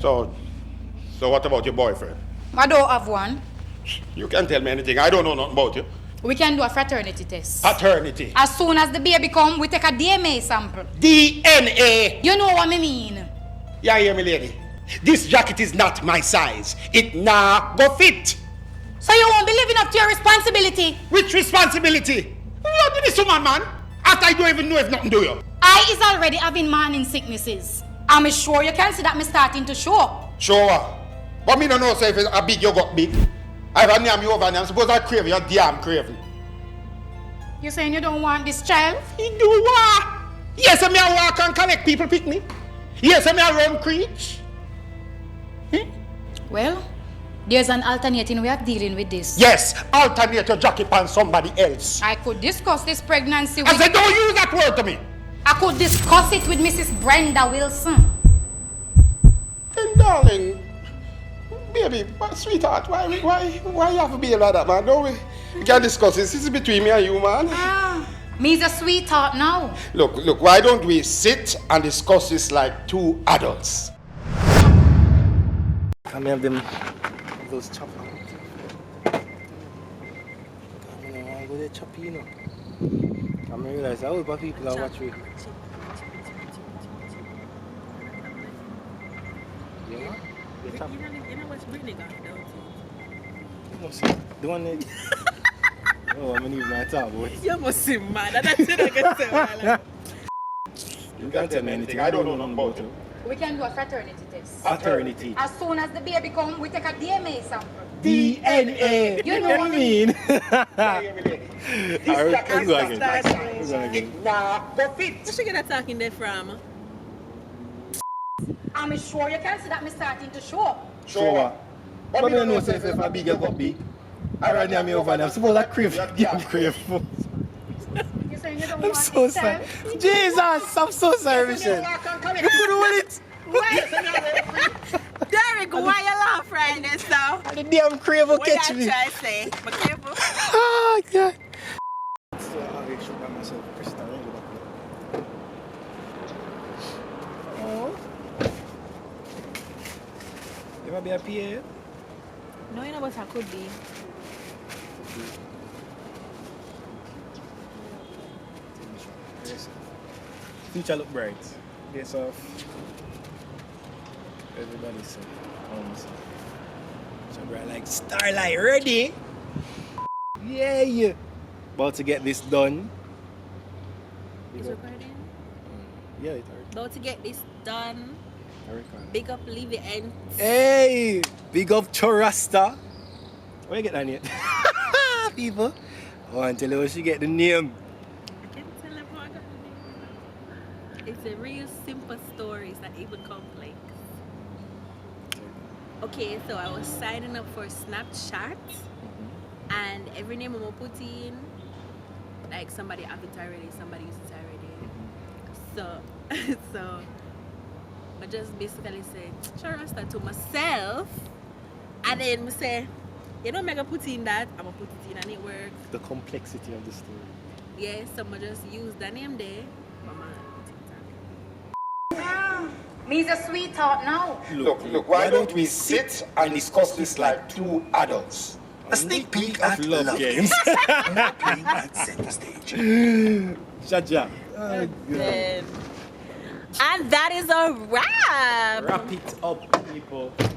So what about your boyfriend? I don't have one. You can't tell me anything. I don't know nothing about you. We can do a fraternity test. Paternity. As soon as the baby come, we take a DNA sample. DNA. You know what I mean? Yeah, hear me, lady. This jacket is not my size. It nah go fit. So you won't be living up to your responsibility? Which responsibility? What do this woman, man? After I don't even know if nothing do you. I is already having morning sicknesses. I'm sure you can see that me starting to show. Sure. But me don't know so if it's a big you got big. I have a name you over and I'm supposed to crave your damn craving. You saying you don't want this child? He do what? Yes, I may walk and collect people pick me. Yes, I may run creech. Well, there's an alternating way of dealing with this. Yes, alternate your jacket on somebody else. I could discuss this pregnancy with... I said don't use that word to me. I could discuss it with Mrs. Brenda Wilson. And darling, baby, sweetheart, why you have to be like that, man? Don't we can discuss this. This is between me and you, man. Me's a sweetheart now. Look, why don't we sit and discuss this like two adults? Can I have them, those choppers? I want to go there choppy, you know. I realize how many people are watching. You know? You know what's Britney got, don't you? You must see. The one that... Oh, I'm not even going to talk about it. You must see mad. That's it I can say. You can't tell me anything. I don't know nothing about you. We can do a fraternity test. Paternity. As soon as the baby come, we take a DNA sample. DNA. You know what I mean? Let's go again. Where should get attacking there from? I'm sure you can see that me starting to show. Sure. But I know if I big, I got big. I run near me over and I'm supposed to crave. Damn crave. You saying you don't I'm want so this sorry. child? Jesus, I'm so sorry, Michelle. You could hold it. Derek, why you laugh right now, so? The damn crave will catch me. What I say? Be careful. Oh, God. Oh. You want to be a PA? No, you know what I could be. Future look bright. Face off. Everybody say. So bright like starlight. Ready? Yeah. About to get this done. Is recording? Yeah, it's already. About to get this done. I record. Big up Livy and... Hey! Big up Chorasta. Where you get that name? People. I want to tell you where she get the name. I can't tell them how I got the name. It's a real simple story. It's not even complex. Okay, so I was signing up for Snapchat. And every name I'm gonna put in, like somebody have it already, somebody uses it already. So I just basically say Chorasta to myself, and then I say, you know, I'm gonna put in that, I'm gonna put it in and it works. The complexity of the story. Yeah, so I just use the name there. Mama, Me's a sweetheart now. Look, why don't we sit and discuss this like two adults? A sneak peek at Love games. Playing at center stage. Shaja. And that is a wrap. Wrap it up, people.